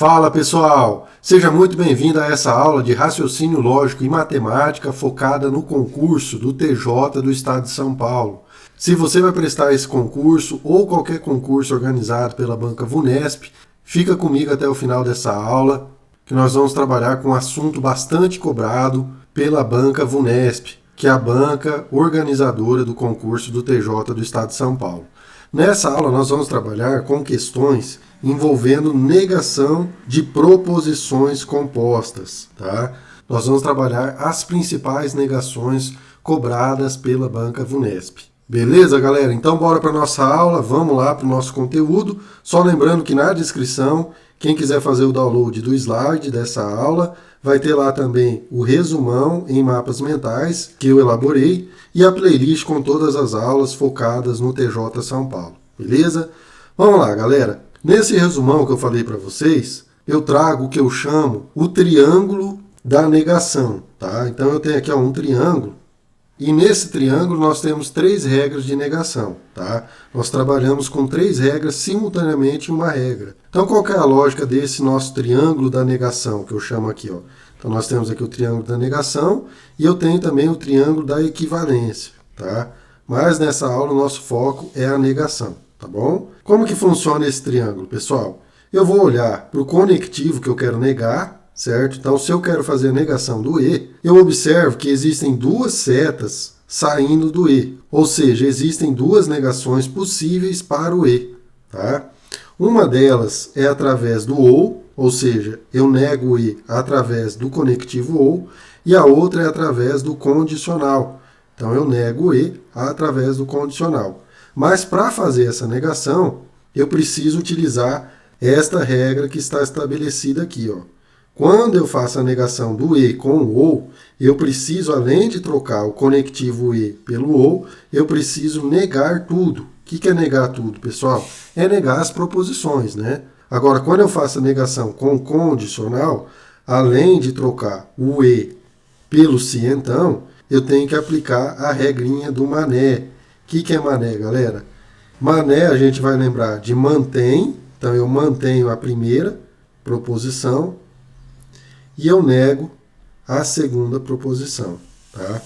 Fala pessoal, seja muito bem-vindo a essa aula de raciocínio lógico e matemática focada no concurso do TJ do Estado de São Paulo. Se você vai prestar esse concurso ou qualquer concurso organizado pela Banca VUNESP, fica comigo até o final dessa aula, que nós vamos trabalhar com um assunto bastante cobrado pela Banca VUNESP, que é a banca organizadora do concurso do TJ do Estado de São Paulo. Nessa aula nós vamos trabalhar com questões envolvendo negação de proposições compostas, tá? Nós vamos trabalhar as principais negações cobradas pela Banca VUNESP. Beleza, galera? Então bora para nossa aula, vamos lá para o nosso conteúdo. Só lembrando que na descrição, quem quiser fazer o download do slide dessa aula, vai ter lá também o resumão em mapas mentais que eu elaborei e a playlist com todas as aulas focadas no TJ São Paulo. Beleza? Vamos lá, galera. Nesse resumão que eu falei para vocês, eu trago o que eu chamo o triângulo da negação, tá? Então eu tenho aqui um triângulo e nesse triângulo nós temos 3 regras de negação, tá? Nós trabalhamos com 3 regras simultaneamente em uma regra. Então qual que é a lógica desse nosso triângulo da negação, que eu chamo aqui, ó? Então nós temos aqui o triângulo da negação e eu tenho também o triângulo da equivalência, tá? Mas nessa aula o nosso foco é a negação. Tá bom? Como que funciona esse triângulo, pessoal? Eu vou olhar para o conectivo que eu quero negar, certo? Então, se eu quero fazer a negação do E, eu observo que existem 2 setas saindo do E. Ou seja, existem 2 negações possíveis para o E. Tá? Uma delas é através do ou seja, eu nego o E através do conectivo ou, e a outra é através do condicional. Então, eu nego o E através do condicional. Mas para fazer essa negação, eu preciso utilizar esta regra que está estabelecida aqui, ó. Quando eu faço a negação do E com o ou, eu preciso, além de trocar o conectivo E pelo ou, eu preciso negar tudo. O que é negar tudo, pessoal? É negar as proposições, né? Agora, quando eu faço a negação com condicional, além de trocar o E pelo se então, eu tenho que aplicar a regrinha do mané. O que é mané, galera? Mané a gente vai lembrar de mantém, então eu mantenho a primeira proposição e eu nego a segunda proposição, tá?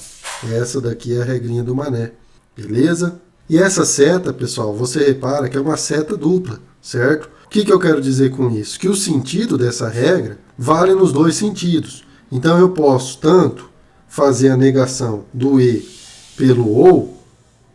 Essa daqui é a regrinha do mané, beleza? E essa seta, pessoal, você repara que é uma seta dupla, certo? O que eu quero dizer com isso? Que o sentido dessa regra vale nos 2 sentidos. Então eu posso tanto fazer a negação do E pelo ou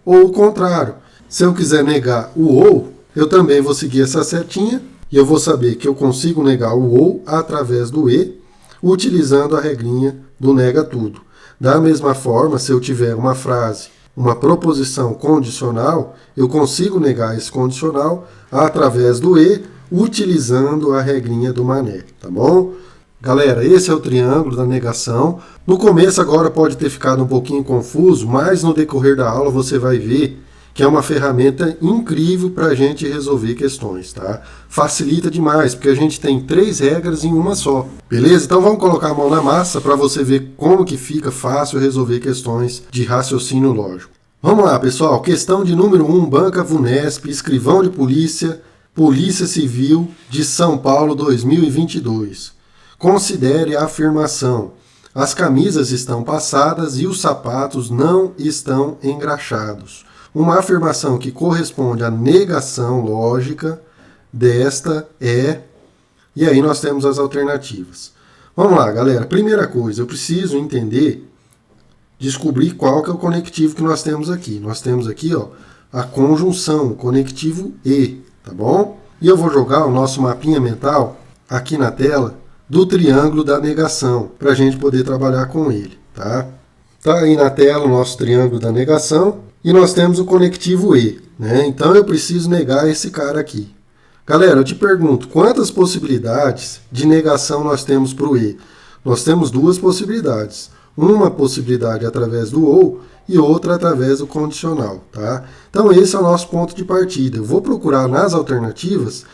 o contrário. Se eu quiser negar o ou, eu também vou seguir essa setinha e eu vou saber que eu consigo negar o ou através do E, utilizando a regrinha do nega tudo. Da mesma forma, se eu tiver uma frase, uma proposição condicional, eu consigo negar esse condicional através do E, utilizando a regrinha do mané, tá bom? Galera, esse é o triângulo da negação. No começo agora pode ter ficado um pouquinho confuso, mas no decorrer da aula você vai ver que é uma ferramenta incrível para a gente resolver questões, tá? Facilita demais, porque a gente tem 3 regras em uma só, beleza? Então vamos colocar a mão na massa para você ver como que fica fácil resolver questões de raciocínio lógico. Vamos lá, pessoal. Questão de número 1, Banca VUNESP, escrivão de polícia, Polícia Civil de São Paulo 2022. Considere a afirmação: as camisas estão passadas e os sapatos não estão engraxados. Uma afirmação que corresponde à negação lógica desta é... E aí nós temos as alternativas. Vamos lá, galera. Primeira coisa, eu preciso entender, descobrir qual que é o conectivo que nós temos aqui. Nós temos aqui, ó, a conjunção, o conectivo E, tá bom? E eu vou jogar o nosso mapinha mental aqui na tela do triângulo da negação, para a gente poder trabalhar com ele, tá? Tá aí na tela o nosso triângulo da negação e nós temos o conectivo E, né? Então eu preciso negar esse cara aqui. Galera, eu te pergunto, quantas possibilidades de negação nós temos para o E? Nós temos 2 possibilidades. Uma possibilidade através do ou e outra através do condicional, tá? Então esse é o nosso ponto de partida. Eu vou procurar nas alternativas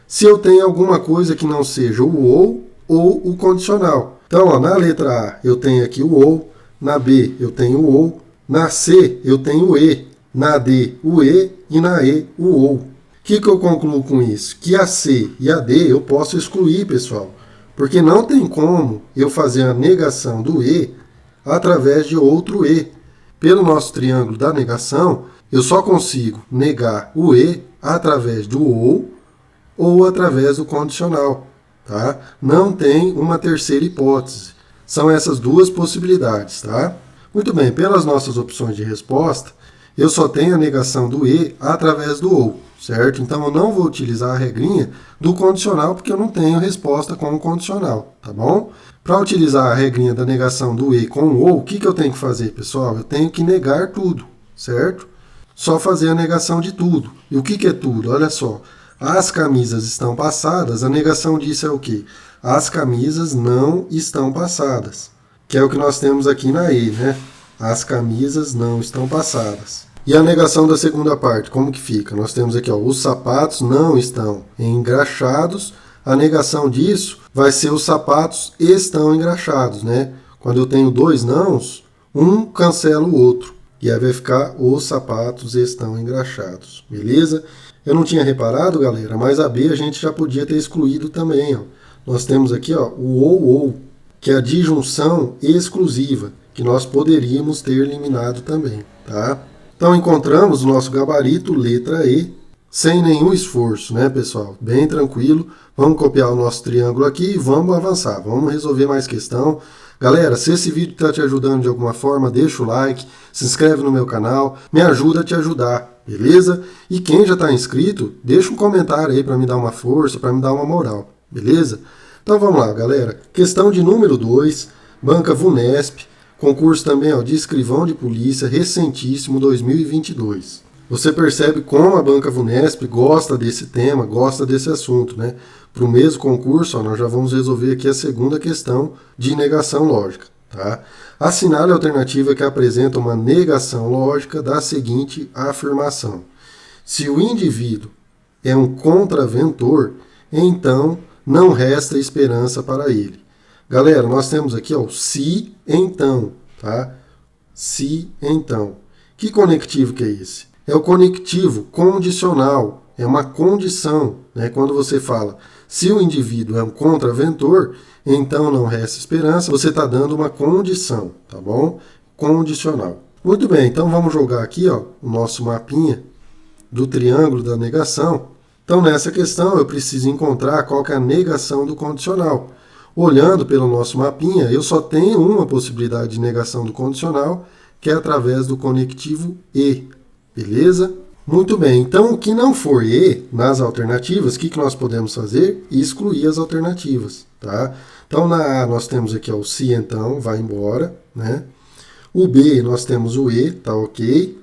se eu tenho alguma coisa que não seja o ou o condicional. Então, ó, na letra A eu tenho aqui o ou, na B eu tenho o ou, na C eu tenho o E, na D o E e na E o ou. O que eu concluo com isso? Que a C e a D eu posso excluir, pessoal. Porque não tem como eu fazer a negação do E através de outro E. Pelo nosso triângulo da negação, eu só consigo negar o E através do ou através do condicional. Tá? Não tem uma terceira hipótese. São essas duas possibilidades. Tá? Muito bem, pelas nossas opções de resposta, eu só tenho a negação do E através do ou, certo? Então eu não vou utilizar a regrinha do condicional porque eu não tenho resposta com o condicional, tá bom? Para utilizar a regrinha da negação do E com o ou, o que eu tenho que fazer, pessoal? Eu tenho que negar tudo, certo? Só fazer a negação de tudo. E o que é tudo? Olha só, as camisas estão passadas, a negação disso é o quê? As camisas não estão passadas, que é o que nós temos aqui na E, né? As camisas não estão passadas. E a negação da segunda parte, como que fica? Nós temos aqui, ó, os sapatos não estão engraxados. A negação disso vai ser os sapatos estão engraxados, né? Quando eu tenho dois nãos, um cancela o outro. E aí vai ficar os sapatos estão engraxados, beleza? Eu não tinha reparado, galera, mas a B a gente já podia ter excluído também, ó. Nós temos aqui, ó, o ou, que é a disjunção exclusiva, que nós poderíamos ter eliminado também, tá? Então encontramos o nosso gabarito, letra E, sem nenhum esforço, né, pessoal? Bem tranquilo. Vamos copiar o nosso triângulo aqui e vamos avançar. Vamos resolver mais questão. Galera, se esse vídeo está te ajudando de alguma forma, deixa o like, se inscreve no meu canal, me ajuda a te ajudar, beleza? E quem já está inscrito, deixa um comentário aí para me dar uma força, para me dar uma moral, beleza? Então vamos lá, galera. Questão de número 2, Banca VUNESP, concurso também, ó, de escrivão de polícia, recentíssimo, 2022. Você percebe como a Banca VUNESP gosta desse tema, gosta desse assunto, né? Para o mesmo concurso, ó, nós já vamos resolver aqui a segunda questão de negação lógica, tá? Assinale a alternativa que apresenta uma negação lógica da seguinte afirmação. Se o indivíduo é um contraventor, então não resta esperança para ele. Galera, nós temos aqui, ó, se então, tá? Se então. Que conectivo que é esse? É o conectivo condicional, é uma condição, né? Quando você fala se o indivíduo é um contraventor, então não resta esperança, você está dando uma condição, tá bom? Condicional. Muito bem, então vamos jogar aqui, ó, o nosso mapinha do triângulo da negação. Então nessa questão eu preciso encontrar qual que é a negação do condicional. Olhando pelo nosso mapinha, eu só tenho uma possibilidade de negação do condicional, que é através do conectivo E, beleza? Muito bem, então o que não for E nas alternativas, o que nós podemos fazer? Excluir as alternativas, tá? Então na A nós temos aqui, ó, o se então, vai embora, né? O B nós temos o E, tá ok?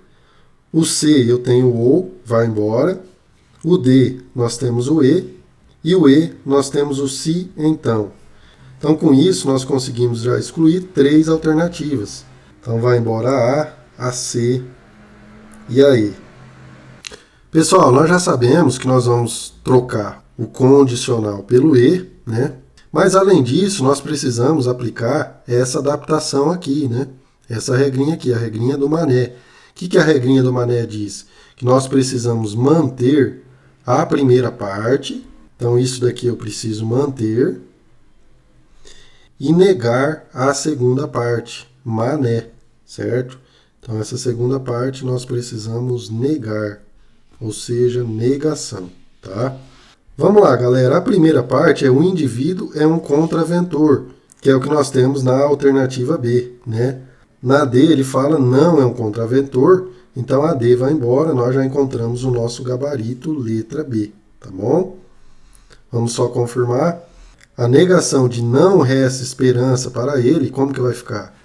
O C eu tenho o ou, vai embora. O D nós temos o E. E o E nós temos o se então. Então, com isso, nós conseguimos já excluir 3 alternativas. Então, vai embora a C e a E. Pessoal, nós já sabemos que nós vamos trocar o condicional pelo E, né? Mas, além disso, nós precisamos aplicar essa adaptação aqui, né? Essa regrinha aqui, a regrinha do Mané. O que a regrinha do Mané diz? Que nós precisamos manter a primeira parte. Então, isso daqui eu preciso manter. E negar a segunda parte, mané, certo? Então, essa segunda parte nós precisamos negar, ou seja, negação, tá? Vamos lá, galera. A primeira parte é o indivíduo é um contraventor, que é o que nós temos na alternativa B, né? Na D ele fala não é um contraventor, então a D vai embora, nós já encontramos o nosso gabarito, letra B, tá bom? Vamos só confirmar. A negação de não resta esperança para ele, como que vai ficar?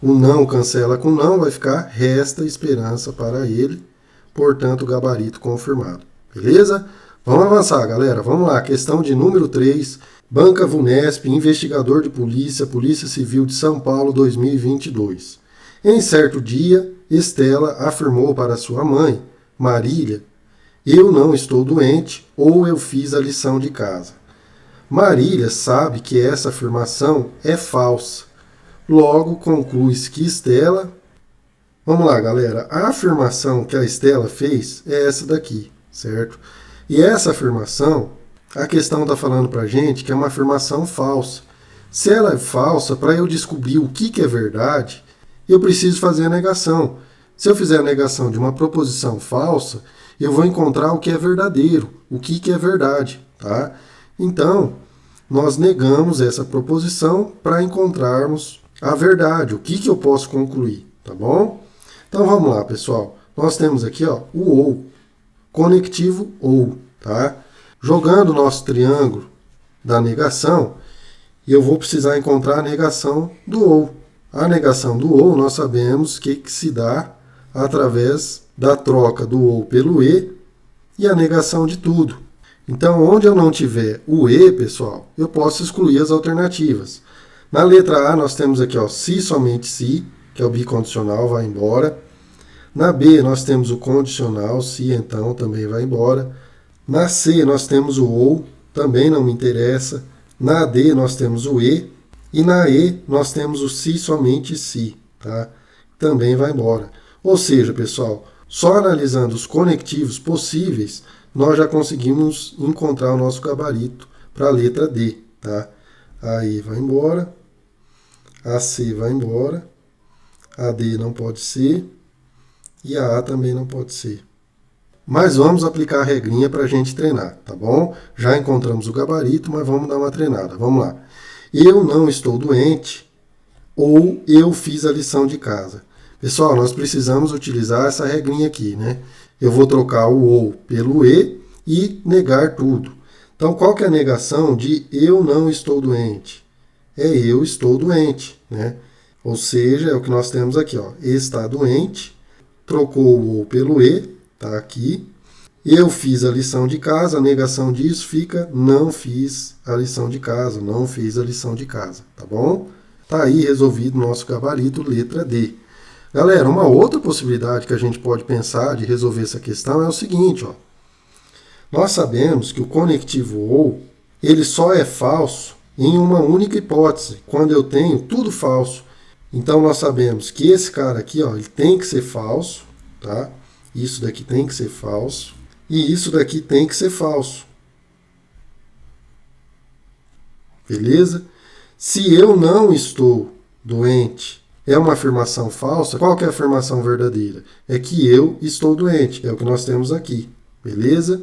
O não cancela com não, vai ficar resta esperança para ele, portanto, o gabarito confirmado. Beleza? Vamos avançar, galera. Vamos lá. Questão de número 3, Banca VUNESP, investigador de polícia, Polícia Civil de São Paulo, 2022. Em certo dia, Estela afirmou para sua mãe, Marília, eu não estou doente ou eu fiz a lição de casa. Marília sabe que essa afirmação é falsa. Logo, conclui-se que Estela... Vamos lá, galera. A afirmação que a Estela fez é essa daqui, certo? E essa afirmação, a questão está falando para a gente que é uma afirmação falsa. Se ela é falsa, para eu descobrir o que é verdade, eu preciso fazer a negação. Se eu fizer a negação de uma proposição falsa, eu vou encontrar o que é verdadeiro, o que é verdade, tá? Então, nós negamos essa proposição para encontrarmos a verdade, o que eu posso concluir, tá bom? Então vamos lá, pessoal. Nós temos aqui ó, o ou, conectivo ou, tá? Jogando o nosso triângulo da negação, eu vou precisar encontrar a negação do ou. A negação do ou nós sabemos que se dá através da troca do ou pelo e e a negação de tudo. Então, onde eu não tiver o e, pessoal, eu posso excluir as alternativas. Na letra A, nós temos aqui, ó, se, somente se, que é o bicondicional, vai embora. Na B, nós temos o condicional, se, então, também vai embora. Na C, nós temos o ou, também não me interessa. Na D, nós temos o e. E na E, nós temos o se, somente se, tá? Também vai embora. Ou seja, pessoal, só analisando os conectivos possíveis, nós já conseguimos encontrar o nosso gabarito para a letra D, tá? A E vai embora, a C vai embora, a D não pode ser e a A também não pode ser. Mas vamos aplicar a regrinha para a gente treinar, tá bom? Já encontramos o gabarito, mas vamos dar uma treinada. Vamos lá. Eu não estou doente ou eu fiz a lição de casa. Pessoal, nós precisamos utilizar essa regrinha aqui, né? Eu vou trocar o ou pelo e negar tudo. Então, qual que é a negação de eu não estou doente? É eu estou doente, né? Ou seja, é o que nós temos aqui, ó. Está doente, trocou o ou pelo e, tá aqui. Eu fiz a lição de casa, a negação disso fica não fiz a lição de casa, não fiz a lição de casa, tá bom? Tá aí resolvido o nosso gabarito, letra D. Galera, uma outra possibilidade que a gente pode pensar de resolver essa questão é o seguinte, ó. Nós sabemos que o conectivo ou, ele só é falso em uma única hipótese, quando eu tenho tudo falso. Então nós sabemos que esse cara aqui, ó, ele tem que ser falso, tá? Isso daqui tem que ser falso e isso daqui tem que ser falso. Beleza? Se eu não estou doente, é uma afirmação falsa. Qual que é a afirmação verdadeira? É que eu estou doente. É o que nós temos aqui. Beleza?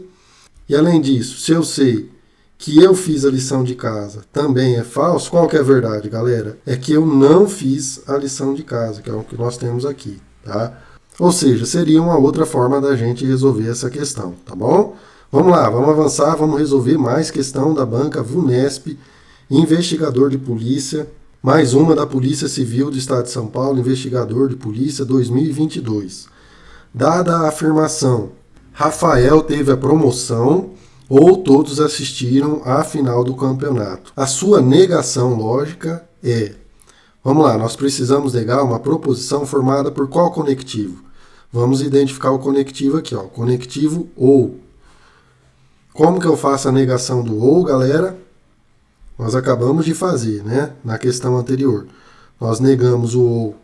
E além disso, se eu sei que eu fiz a lição de casa também é falso, qual que é a verdade, galera? É que eu não fiz a lição de casa, que é o que nós temos aqui, tá? Ou seja, seria uma outra forma da gente resolver essa questão, tá bom? Vamos lá, vamos avançar, vamos resolver mais questão da banca VUNESP, investigador de polícia. Mais uma da Polícia Civil do Estado de São Paulo, investigador de polícia 2022. Dada a afirmação, Rafael teve a promoção ou todos assistiram à final do campeonato. A sua negação lógica é... Vamos lá, nós precisamos negar uma proposição formada por qual conectivo? Vamos identificar o conectivo aqui, ó, conectivo ou. Como que eu faço a negação do ou, galera? Nós acabamos de fazer, né? Na questão anterior. Nós negamos o ou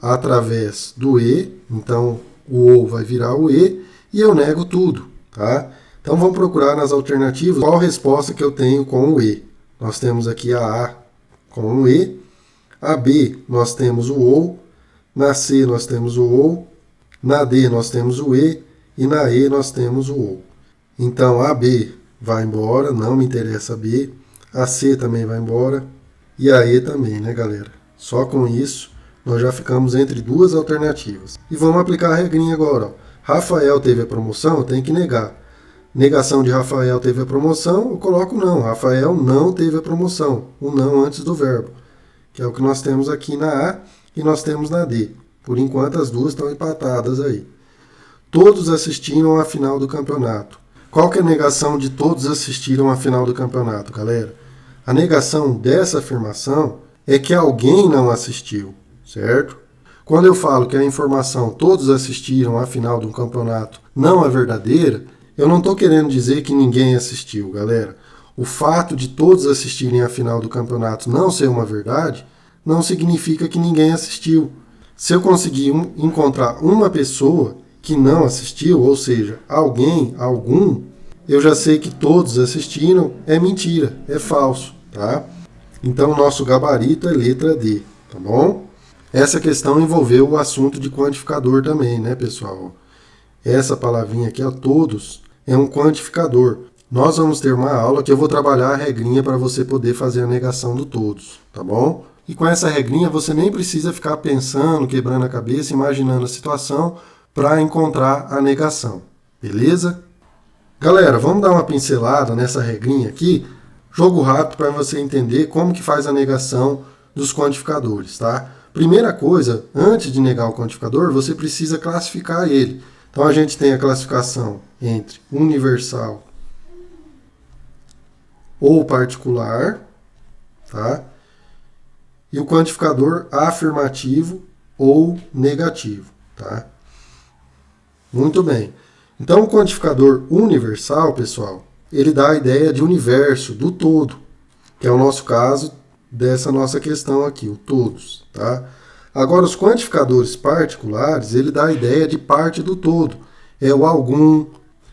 através do e, então o ou vai virar o e eu nego tudo, tá? Então vamos procurar nas alternativas qual resposta que eu tenho com o e. Nós temos aqui a A com o e, a B nós temos o ou, na C nós temos o ou, na D nós temos o e na E nós temos o ou. Então a B vai embora, não me interessa a B. A C também vai embora e a E também, né, galera? Só com isso, nós já ficamos entre duas alternativas. E vamos aplicar a regrinha agora, ó. Rafael teve a promoção, eu tenho que negar. Negação de Rafael teve a promoção, eu coloco não. Rafael não teve a promoção. O não antes do verbo. Que é o que nós temos aqui na A e nós temos na D. Por enquanto as duas estão empatadas aí. Todos assistiram à final do campeonato. Qual que é a negação de todos assistiram à final do campeonato, galera? A negação dessa afirmação é que alguém não assistiu, certo? Quando eu falo que a informação todos assistiram à final do campeonato não é verdadeira, eu não estou querendo dizer que ninguém assistiu, galera. O fato de todos assistirem à final do campeonato não ser uma verdade, não significa que ninguém assistiu. Se eu conseguir encontrar uma pessoa que não assistiu, ou seja, alguém, algum, eu já sei que todos assistiram, é mentira, é falso, tá? Então, nosso gabarito é letra D, tá bom? Essa questão envolveu o assunto de quantificador também, né, pessoal? Essa palavrinha aqui, ó, todos, é um quantificador. Nós vamos ter uma aula que eu vou trabalhar a regrinha para você poder fazer a negação do todos, tá bom? E com essa regrinha você nem precisa ficar pensando, quebrando a cabeça, imaginando a situação para encontrar a negação, beleza? Galera, vamos dar uma pincelada nessa regrinha aqui, jogo rápido para você entender como que faz a negação dos quantificadores, tá? Primeira coisa, antes de negar o quantificador, você precisa classificar ele. Então a gente tem a classificação entre universal ou particular, tá? E o quantificador afirmativo ou negativo, tá? Muito bem. Então o quantificador universal, pessoal, ele dá a ideia de universo, do todo, que é o nosso caso dessa nossa questão aqui, o todos, tá? Agora, os quantificadores particulares, ele dá a ideia de parte do todo. É o algum,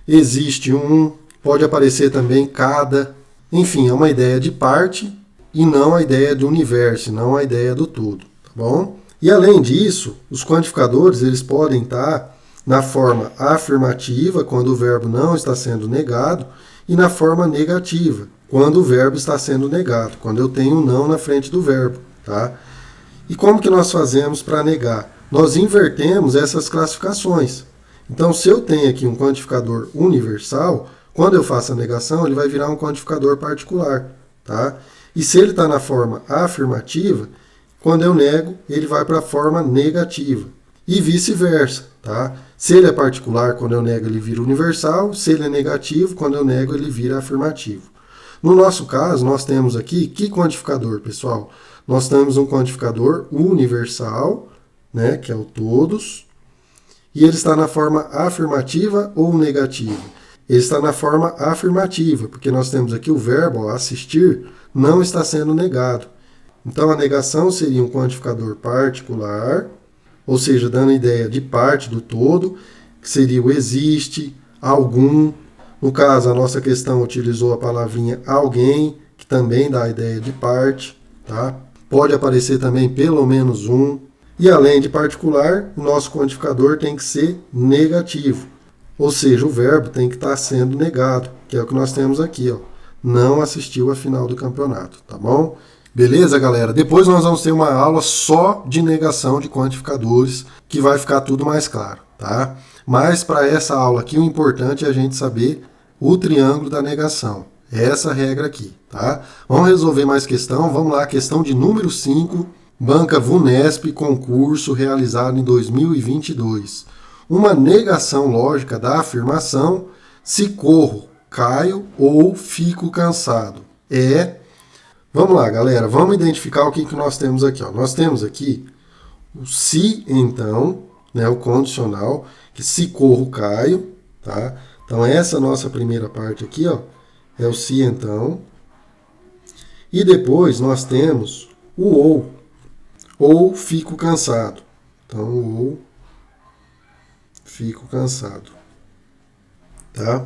existe um, pode aparecer também cada. Enfim, é uma ideia de parte e não a ideia de universo, não a ideia do todo, tá bom? E além disso, os quantificadores, eles podem estar na forma afirmativa, quando o verbo não está sendo negado, e na forma negativa, quando o verbo está sendo negado, quando eu tenho não na frente do verbo, tá? E como que nós fazemos para negar? Nós invertemos essas classificações. Então, se eu tenho aqui um quantificador universal, quando eu faço a negação, ele vai virar um quantificador particular, tá? E se ele está na forma afirmativa, quando eu nego, ele vai para a forma negativa. E vice-versa, tá? Se ele é particular, quando eu nego, ele vira universal. Se ele é negativo, quando eu nego, ele vira afirmativo. No nosso caso, nós temos aqui, que quantificador, pessoal? Nós temos um quantificador universal, né, que é o todos, e ele está na forma afirmativa ou negativa? Ele está na forma afirmativa, porque nós temos aqui o verbo, ó, assistir, não está sendo negado. Então, a negação seria um quantificador particular, ou seja, dando a ideia de parte do todo, que seria o existe, algum. No caso, a nossa questão utilizou a palavrinha alguém, que também dá a ideia de parte, tá? Pode aparecer também pelo menos um. E além de particular, o nosso quantificador tem que ser negativo. Ou seja, o verbo tem que estar sendo negado, que é o que nós temos aqui, ó. Não assistiu à final do campeonato, tá bom? Beleza, galera? Depois nós vamos ter uma aula só de negação de quantificadores, que vai ficar tudo mais claro, tá? Mas para essa aula aqui, o importante é a gente saber o triângulo da negação. Essa regra aqui, tá? Vamos resolver mais questão. Vamos lá, questão de número 5, Banca VUNESP, concurso realizado em 2022. Uma negação lógica da afirmação se corro, caio ou fico cansado. Vamos lá, galera, vamos identificar o que nós temos aqui. Ó. Nós temos aqui o se, então, né, o condicional, que se corro, caio, tá? Então, essa nossa primeira parte aqui, ó, é o se, então. E depois nós temos o ou fico cansado. Então, o ou, fico cansado. Tá?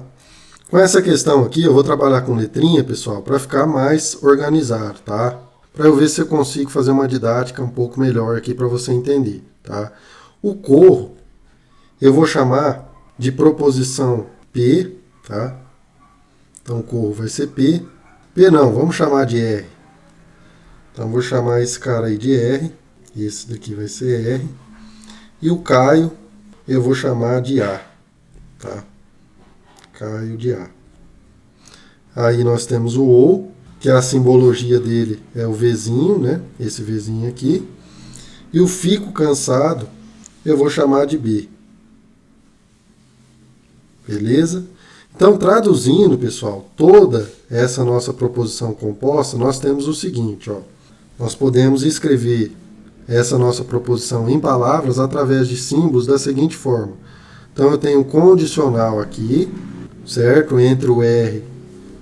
Com essa questão aqui, eu vou trabalhar com letrinha, pessoal, para ficar mais organizado, tá? Para eu ver se eu consigo fazer uma didática um pouco melhor aqui para você entender, tá? O corro, eu vou chamar de proposição P, tá? Então, o corro vai ser P. P não, vamos chamar de R. Então, vou chamar esse cara aí de R. Esse daqui vai ser R. E o Caio, eu vou chamar de A, tá? Caio de A. Aí nós temos o ou, que a simbologia dele é o Vzinho, né? Esse Vzinho aqui. E o fico cansado, eu vou chamar de B. Beleza? Então, traduzindo, pessoal, toda essa nossa proposição composta, nós temos o seguinte, ó. Nós podemos escrever essa nossa proposição em palavras através de símbolos da seguinte forma. Então, eu tenho um condicional aqui, certo? Entre o R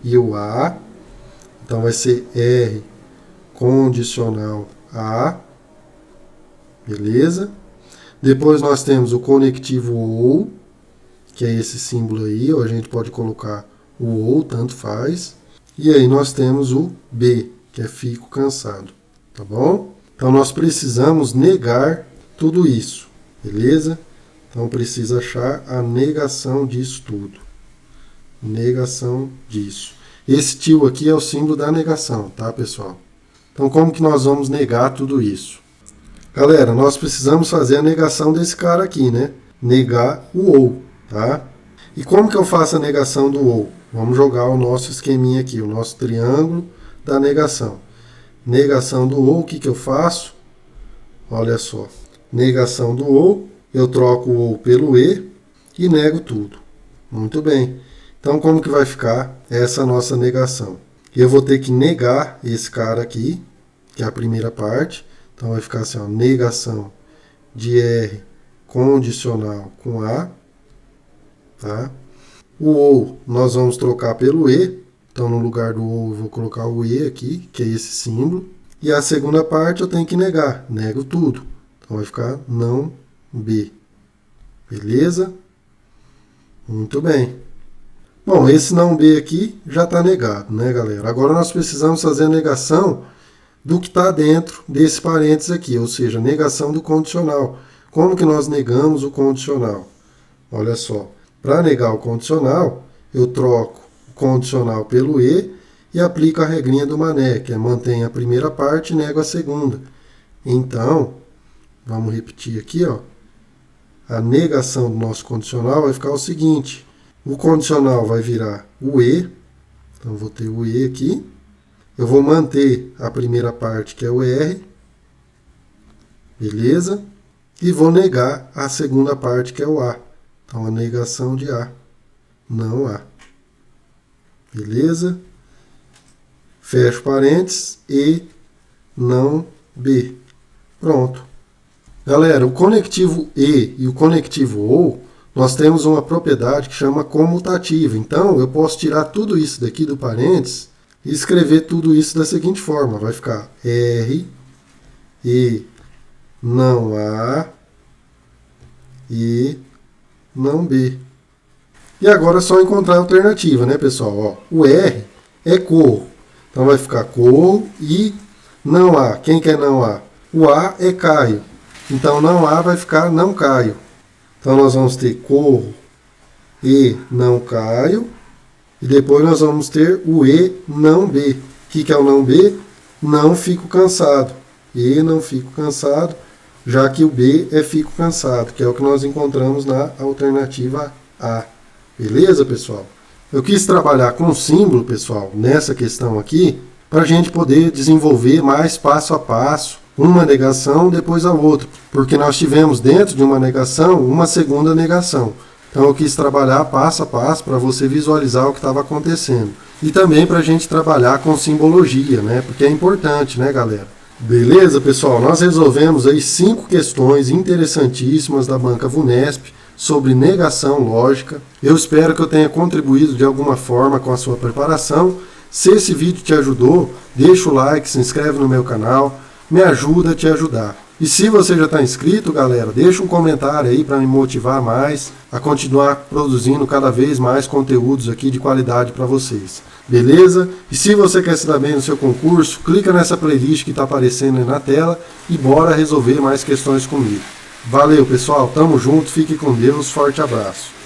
e o A. Então, vai ser R condicional A. Beleza? Depois, nós temos o conectivo OU, que é esse símbolo aí, ou a gente pode colocar o ou, tanto faz. E aí nós temos o B, que é fico cansado, tá bom? Então nós precisamos negar tudo isso, beleza? Então precisa achar a negação disso tudo. Negação disso. Esse tio aqui é o símbolo da negação, tá, pessoal? Então como que nós vamos negar tudo isso? Galera, nós precisamos fazer a negação desse cara aqui, né? Negar o ou, tá? E como que eu faço a negação do ou? Vamos jogar o nosso esqueminha aqui, o nosso triângulo da negação. Negação do ou, o que eu faço? Olha só. Negação do ou, eu troco o ou pelo e e nego tudo. Muito bem. Então como que vai ficar essa nossa negação? Eu vou ter que negar esse cara aqui, que é a primeira parte. Então vai ficar assim, ó, negação de R condicional com A. Tá? O ou nós vamos trocar pelo E. Então no lugar do ou eu vou colocar o E aqui, que é esse símbolo. E a segunda parte eu tenho que negar. Nego tudo. Então vai ficar não B. Beleza? Muito bem. Bom, esse não B aqui já está negado, né, galera? Agora nós precisamos fazer a negação do que está dentro desse parênteses aqui, ou seja, negação do condicional. Como que nós negamos o condicional? Olha só, para negar o condicional, eu troco o condicional pelo E e aplico a regrinha do Mané, que é mantém a primeira parte e nego a segunda. Então, vamos repetir aqui, ó. A negação do nosso condicional vai ficar o seguinte: o condicional vai virar o E, então vou ter o E aqui. Eu vou manter a primeira parte, que é o R, beleza? E vou negar a segunda parte, que é o A. Então, a negação de A, não A. Beleza? Fecho parênteses e não B. Pronto. Galera, o conectivo E e o conectivo OU, nós temos uma propriedade que chama comutativa. Então, eu posso tirar tudo isso daqui do parênteses e escrever tudo isso da seguinte forma. Vai ficar R, E, não A, E, não B. E agora é só encontrar a alternativa, né, pessoal? Ó, o R é corro. Então vai ficar corro e não há. Quem quer não há? O A é caio. Então não há vai ficar não caio. Então nós vamos ter corro e não caio. E depois nós vamos ter o E não B. O que é o não B? Não fico cansado. E não fico cansado, já que o B é fico cansado, que é o que nós encontramos na alternativa A. Beleza, pessoal? Eu quis trabalhar com símbolo, pessoal, nessa questão aqui, para a gente poder desenvolver mais passo a passo, uma negação depois a outra, porque nós tivemos dentro de uma negação, uma segunda negação. Então eu quis trabalhar passo a passo para você visualizar o que estava acontecendo. E também para a gente trabalhar com simbologia, né? Porque é importante, né, galera? Beleza, pessoal? Nós resolvemos aí 5 questões interessantíssimas da banca VUNESP sobre negação lógica. Eu espero que eu tenha contribuído de alguma forma com a sua preparação. Se esse vídeo te ajudou, deixa o like, se inscreve no meu canal, me ajuda a te ajudar. E se você já está inscrito, galera, deixa um comentário aí para me motivar mais a continuar produzindo cada vez mais conteúdos aqui de qualidade para vocês. Beleza? E se você quer se dar bem no seu concurso, clica nessa playlist que está aparecendo aí na tela e bora resolver mais questões comigo. Valeu, pessoal. Tamo junto. Fique com Deus. Forte abraço.